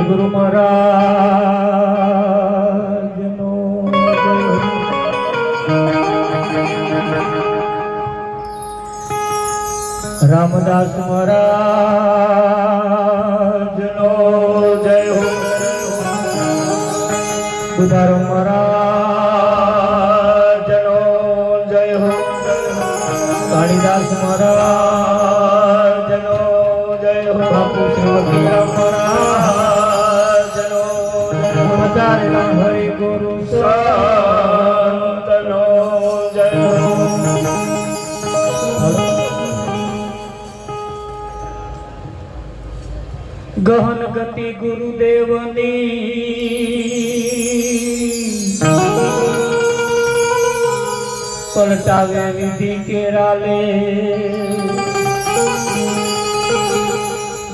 સદગુરુ મહારાજનો રામદાસ મહારાજનો જય હો બુધારો મહારાજનો જય હો કાળીદાસ મહારાજનો જય હો બાપુ શ્રી મહારાજનો જય હો હરિ ગુરુ સંતનો જય હો ગહન ગતિ ગુરુદેવની પલટાવે વિધિ કેરાલે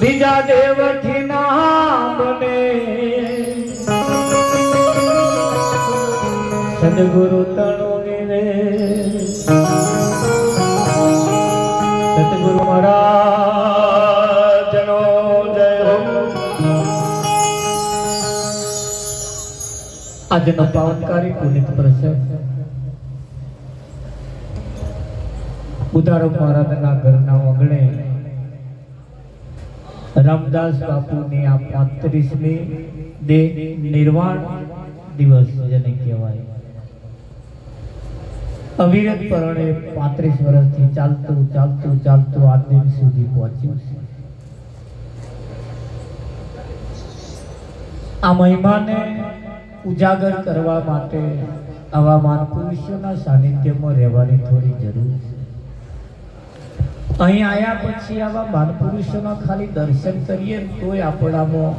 બીજા દેવથી ના બને સદગુરુ તણુ નિવે સદગુરુ મહારાજનો આજનો પાવનકારી પુનિત પ્રસંગ બુધારો મહારાજના ઘરના આંગણે રામદાસ બાપુની આ 35મી દેહ નિર્વાણ દિવસ જેને કહેવાય અવિરત પરણે 35 વર્ષથી ચાલતું ચાલતું ચાલતું આ દિન સુધી પહોંચ્યું છે. આ મહિમાને ઉજાગર કરવા માટે આવા મહાપુરુષોના સાનિધ્યમાં રહેવાની થોડી જરૂર છે. અહીં આવ્યા પછી આવા મહાપુરુષોના ખાલી દર્શન કરીએ તોય આપણામાં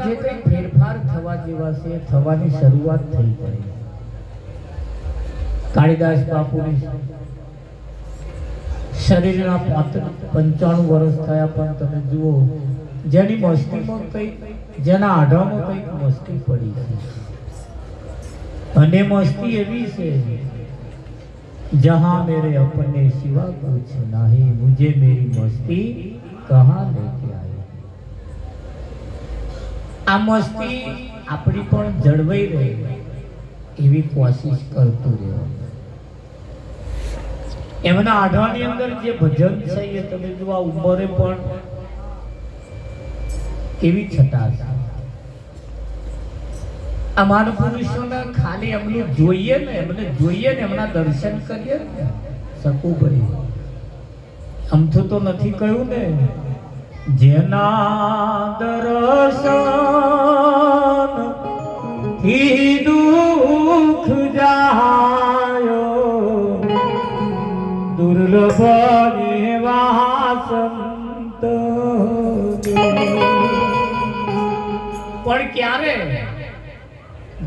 જે કંઈ ફેરફાર થવા જેવા છે થવાની શરૂઆત થઈ ગઈ. કાળીદાસ બાપુની શરીરના 95 વર્ષ થયા પણ તમે જુઓ જેની મસ્તીમાં કંઈક જેના આઢામાં કંઈક મસ્તી પડી છે અને મસ્તી એવી છે જહાં મેરે અપને સિવા કુછ નહીં મુझे मेरी मस्ती कहाँ लेके आई. આ મસ્તી આપણી પણ જળવાઈ રહે એવી કોશિશ કરતું રહેવું. એમના આઢાની અંદર જે ભજન છે એ તમે જો આ ઉંમરે પણ કેવી છટા છે. આ મહાપુરુષોને ખાલી એમનું જોઈએ ને એમના દર્શન કરીએ ને શકું ભાઈ અમથું તો નથી કહ્યું ને જેના દર્શન થી દુઃખ જાયો દુર્લભ એવા સંત પણ ક્યારે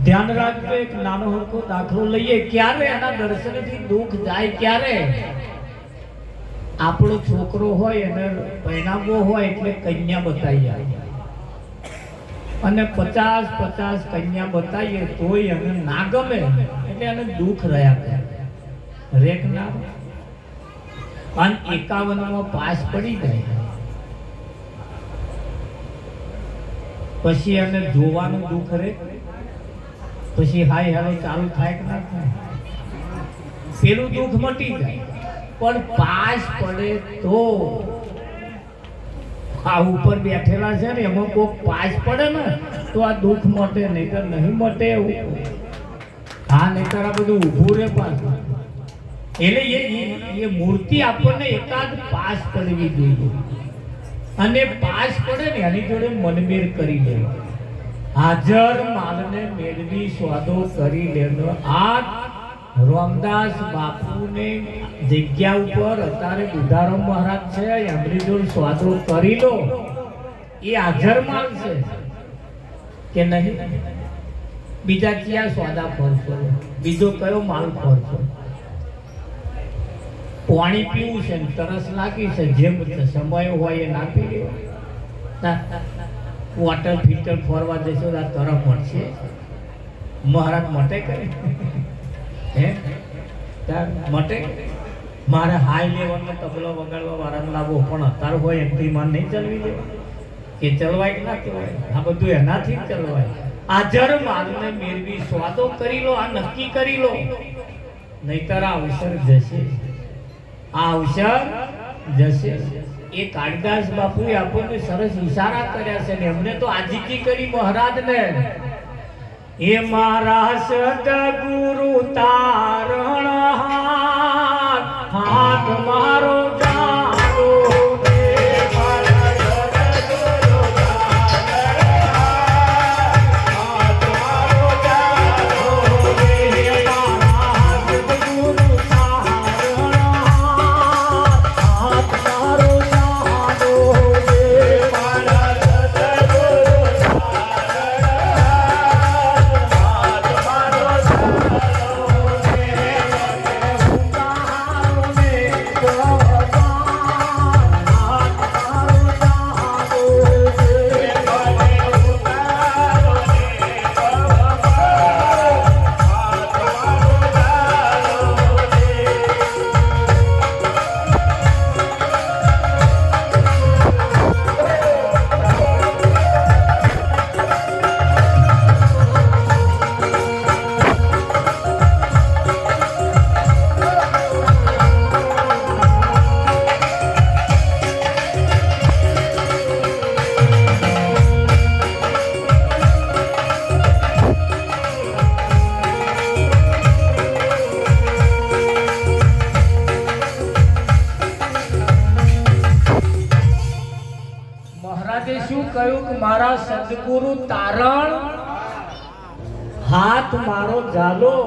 ધ્યાન રાખજો. એક નાનો હરખો દાખલો લઈએ. ક્યારે એના દર્શનથી દુઃખ જાય? ક્યારે આપણો છોકરો હોય અને પરિણામો હોય એટલે કન્યા બતાવી આવે અને 50 કન્યા બતાવીએ તોય એને ના ગમે એટલે એને દુઃખ રહ્યા કરે રેક ના. અને 51માં પાસ પડી જાય પછી એને જોવાનું દુઃખ રહે. પછી હાય હેલો ચાલુ થાય કે ના થાય પેલું દુઃખ મટી જાય. પણ પાસ પડે તો આ ઉપર બેઠેલા છે ને એમાં કોઈક પાસ પડે ને તો આ દુઃખ મટે, નહીતર નહીં મટે. હા નહીતર આ બધું ઊભું રહે પાછું. એટલે એ મૂર્તિ આપણને એકાદ પાસ પડવી જોઈએ અને પાસ પડે ને એની જોડે મનમેળ કરી લે. હાજર માલને મેળવી સ્વાદો કરી લેનો. આ રામદાસ બાપુને જગ્યા ઉપર અત્યારે બુધારામ મહારાજ છે એમની જોડે સ્વાદો કરી લો. એ હાજર માલ છે કે નહીં? બીજા ક્યાં સ્વાદા ફરશો? બીજો કયો માલ ફરશો? પાણી પીવું છે ને તરસ લાગી છે જેમ સમય હોય એ ના પી લેવા. વોટર ફિલ્ટર ફરવા જશો તો આ તરફ મળશે મહારાજ મટે કરે હે મટે મારે હાઈ લેવલનો તબલો વગાડવા વાળાને લાવો, પણ અત્યારે હોય એમથી માન નહીં ચલવી દેવા કે ચલવાય કે ના ચલવાય? આ બધું એનાથી જ ચલવાય. હાજર માનને મેળવી સ્વાદો કરી લો, આ નક્કી કરી લો, નહીતર આ અવસર જશે, આ અવસર જશે. એ કાળિદાસ બાપુએ આપણને સરસ ઈશારા કર્યા છે ને એમને તો આજીજી કરી મહારાજને, એ મારા સદગુરુ તારણ હાથ મારો જાડો રે, મારા સદગુરુ તારણ હાથ મારો જાડો રે, મારા સદગુરુ તારણ હાથ મારો જાડો રે, મારા સદગુરુ મહારાજે શું કહ્યું કે મારા સદગુરુ તારણ હાથ મારો ઝાલો.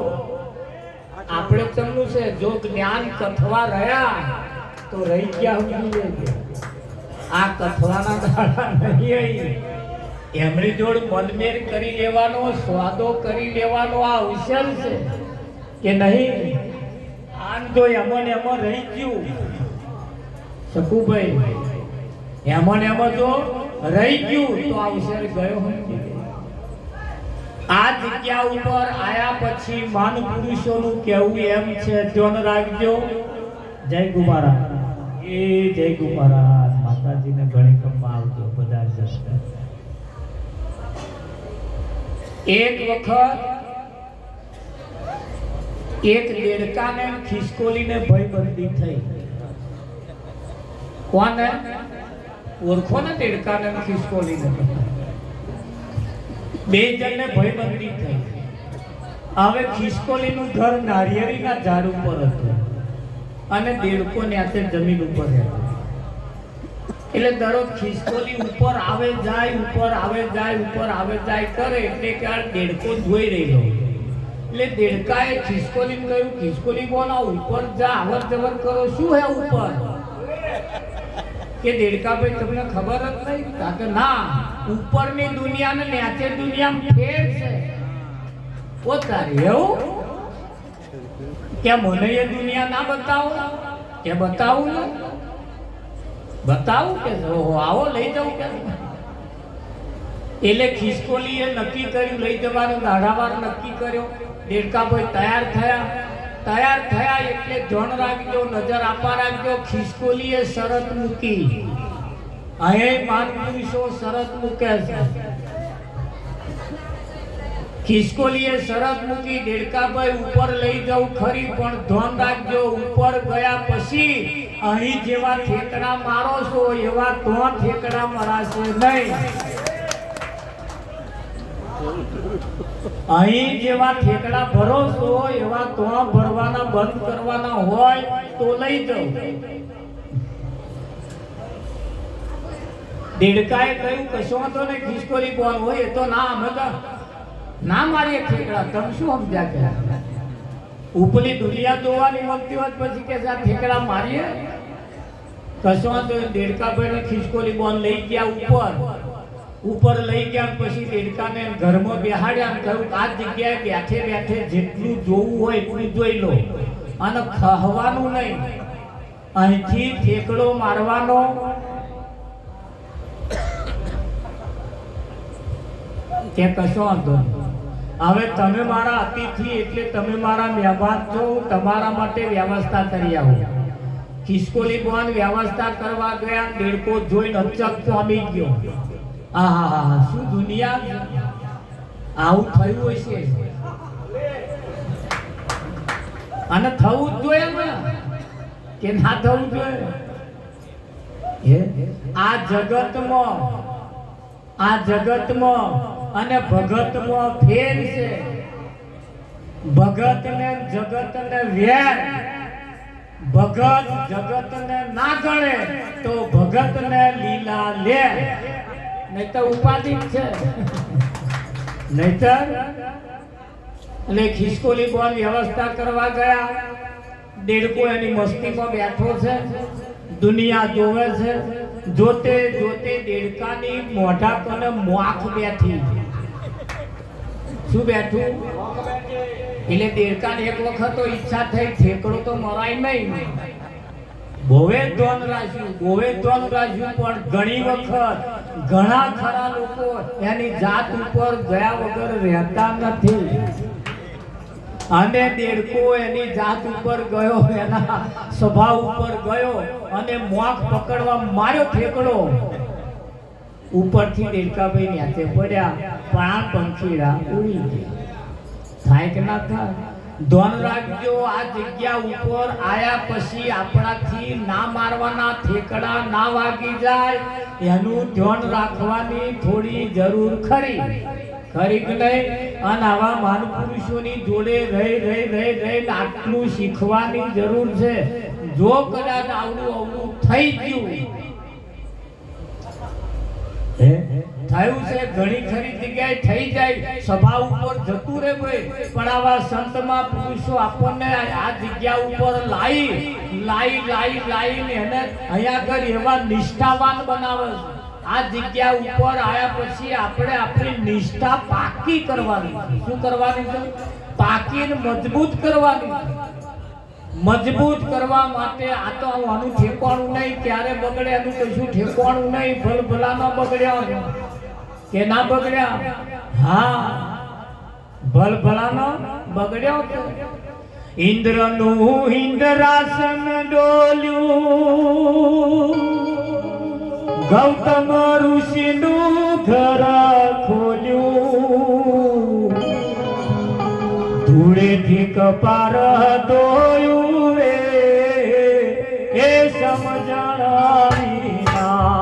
આપણે તમને છે જો જ્ઞાન કથવા રહ્યા તો રહી ગયા સમજી લેજો, આ કથવાના દાડા નહીં આવી. એમની જોડ મનમેર કરી લેવાનો, સ્વાદો કરી લેવાનો આ અવસર છે કે નહીં. આમ જો એમાં રહી ગયું શકુભાઈ, એમાં જો રહી ગયું તો આ અવસર ગયો. આ જગ્યા ઉપર આયા પછી માન પુરુષોનું કહેવું એમ છે, ધ્યાન રાખજો. જય ગુમારા, એ જય ગુમારા. માતાજીને ઘણી કંપા આવજો બધા જશે. એક વખત એક દેડકાને ખિસકોલીને ભયબંધી થઈ. કોને ઓળખો ને? દેડકાને ખિસકોલીને બે જણને ભયબંધી થઈ. હવે ખિસકોલીનું ઘર નારિયેળીના ઝાડ ઉપર હતું અને દેડકો ન્યાતે જમીન ઉપર રહેતો. એટલે દરરોજ ખિસકોલી ઉપર આવે જાય, ઉપર આવે જાય, ઉપર આવે જાય કરે, એટલે કે આ દેડકો જોઈ રહેલો. એટલે દેડકાએ ખિસકોલીને કહ્યું, ખિસકોલી બોલા ઉપર જા, આવર જવર કરો. શું હે ઉપર? કે દેડકાભાઈ તમને ખબર જ નહીં? કે ના, ઉપરની દુનિયા ને નીચે દુનિયામાં ફેર છે. પોતારી એવું કે મને એ દુનિયા ના બતાવો, કે બતાવું ને બતાવું, કે આવો લઈ જાઉં. કે એટલે ખિસકોલીએ નક્કી કર્યું લઈ જવાનું, દાઢાવાર નક્કી કર્યો. દેડકાભાઈ તૈયાર થયા એટલે ધ્યાન રાખજો, નજર આપવા રાખજો. ખિસકોલીએ શરત મૂકી. અહીં માન પુરુષો શરત મૂકે છે. ખિસકોલીએ શરત મૂકી, દેડકાભાઈ ઉપર લઈ જાઉં ખરી, પણ ધ્યાન રાખજો ઉપર ગયા પછી અહીં જેવા ઠેકડા મારો છો એવા તો ઠેકડા મરાશે નહીં. અહીં જેવા ઠેકડા ભરો છો એવા તો ભરવાના બંધ કરવાના હોય તો લઈ જાઓ. દેડકાએ કહ્યું કશો વાંધો નહીં, ખિસકોલી બોલ હોય એ તો ના, અમે ના મારીએ ઠેકડા. તમે શું સમજ્યા? કે ઉપલી દુનિયા જોવાની મળતી હોત પછી કે ઠેકડા મારીએ? કશો વાંધો નહીં. દેડકાભાઈ ખિસકોલી બોલ લઈ ગયા ઉપર લઈ ગયા. પછી દેડકાને ઘરમાં બેહાડ્યા અને કહ્યું આ જગ્યાએ બેઠે બેઠે જેટલું જોવું હોય એટલું જોઈ લો અને ખહવાનું નહીં. અહીંથી ઠેકડો મારવાનો, કે કશો વાંધો નહીં. હવે તમે મારા અતિથિ એટલે તમે મારા મહેમાન છો, તમારા માટે વ્યવસ્થા કરી આવો. ખિસકોલી બોન વ્યવસ્થા કરવા ગયા, દેડકો જોઈને અચક પામી ગયો. આહા, શું દુનિયા, આવું થયું હશે. અને થવું જ જોઈએ ને, કે ના થવું જોઈએ? આ જગતમાં અને ભગતમાં ફેર છે. ભગત ને જગત ને વેર. ભગત જગત ને ના ગણે તો ભગત ને લીલા લે, નહીં તો ઉપાધિ છે. નહીતર એટલે ખિસકોલી બોન વ્યવસ્થા કરવા ગયા, દેડકો એની મસ્તીમાં બેઠો છે, દુનિયા જોવે છે. જોતે જોતે દેડકાની મોઢા કને મોખ બેઠી. શું બેઠું? એટલે દેડકાને એક વખત તો ઈચ્છા થઈ, ઠેકડો તો મરાય નહીં. બોવે ધોન રાખ્યું, પણ ઘણી વખત ઘણા ખરા લોકો એની જાત ઉપર ગયા વગર રહેતા નથી. અને દેડકો એની જાત ઉપર ગયો, એના સ્વભાવ ઉપર ગયો અને મોખ પકડવા માર્યો ઠેકડો. ઉપરથી દેડકાભાઈ ન્યાતે પડ્યા, પ્રાણ પંખીડા ઉડી ગયા. થાય કે ના થાય? ધ્યાન રાખજો, આ જગ્યા ઉપર આયા પછી આપણાથી ના મારવાના, ઠેકડા ના વાગી જાય, એનું ધ્યાન રાખવાની થોડી જરૂર ખરી કે નહીં? અને આવા મહાપુરુષોની જોડે રહી આટલું શીખવાની જરૂર છે. જો કદાચ આવડું થઈ ગયું, થયું છે, ઘણી ખરી જગ્યાએ થઈ જાય, સભા ઉપર જતું રહે ભાઈ. પણ આવા સંતમાં પુરુષો આપણને આ જગ્યા ઉપર લાઈ એને અહીંયા આગળ એવા નિષ્ઠાવાન બનાવે છે. આ જગ્યા ઉપર આયા પછી આપણે આપણી નિષ્ઠા પાકી કરવાની. શું કરવાની છે? પાકીને મજબૂત કરવાની. મજબૂત કરવા માટે આ તો આનું ઠેકાણું નહીં, ક્યારે બગડે એનું કશું ઠેકાણું નહીં. ભલભલા ન બગડ્યા કે ના બગડ્યા? હા, ભલભલાનો બગડ્યો. ઇન્દ્રનું ઇન્દ્રાસન ડોલ્યું, ગૌતમ ઋષિનું ઘર ખોલ્યું, ધૂળેથી કપાર ધોયું એ સમજણ વિના.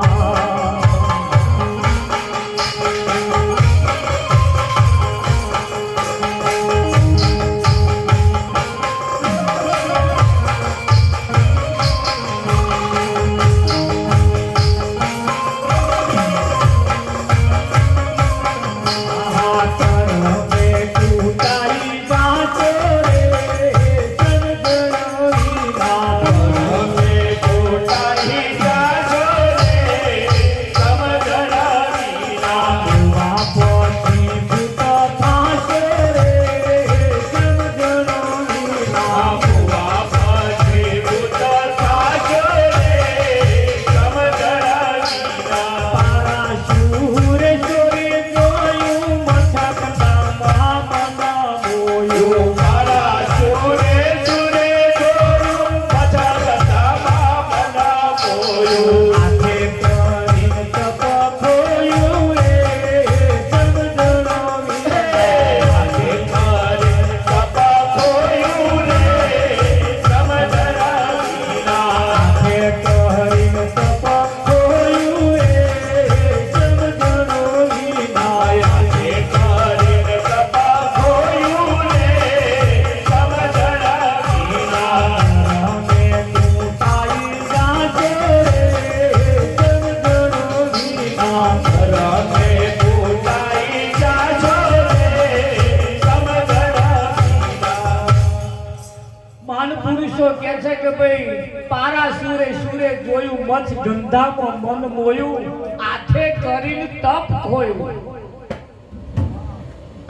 મચ ગંધામાં મન મોયું, આથે કરીને તપ ખોયું.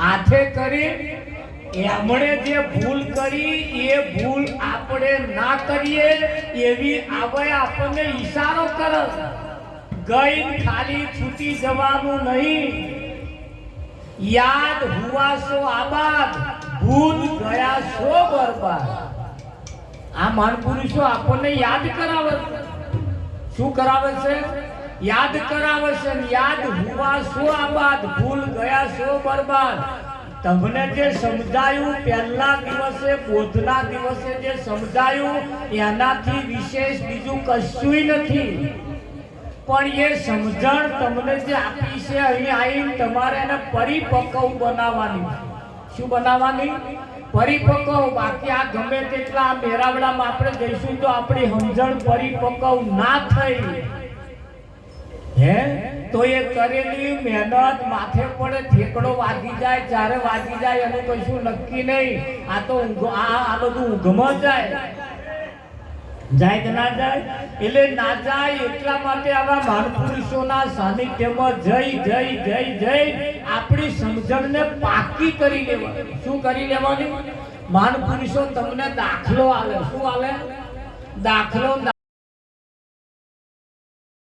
આથે કરી એમણે જે ભૂલ કરી એ ભૂલ આપણે ના કરીએ એવી આવે આપણને ઈશારો કરે. ગઈ ખાલી છૂટી જવાનું નહીં. યાદ હુઆ સો આબાદ, ભૂલ ગયા સો બરબાદ. આ મહાપુરુષો આપણને યાદ કરાવે છે. શું કરાવે છે? યાદ કરાવે છે. યાદ હુઆ સો આબાદ, ભૂલ ગયા સો બરબાદ. તમને જે સમજાયું પહેલા દિવસે, બોધના દિવસે જે સમજાયું એનાથી વિશેષ બીજું કશુંય નથી. પણ એ સમજણ તમને જે આપી છે અહીં આવીને તમારે એને પરિપક્વ બનાવવાની. શું બનાવવાની? પરિપક્વ. બાકી આ ગમે તેટલા મેરાવડામાં આપણે જઈશું તો આપણી સમજણ પરિપક્વ ના થઈ હે તો એ કરેલી મહેનત માથે પડે, ઠેકડો વાગી જાય, જ્યારે વાગી જાય એનું કશું નક્કી નહીં. આ તો આ બધું ઊંઘમાં જાય કે ના જાય? એટલે ના જાય એટલા માટે આવા મહાપુરુષોના સાનિધ્યમાં જઈ આપણી સમજણને પાકી કરી લેવાની. શું કરી લેવાની? મહાપુરુષો તમને દાખલો આલે. શું આલે? દાખલો.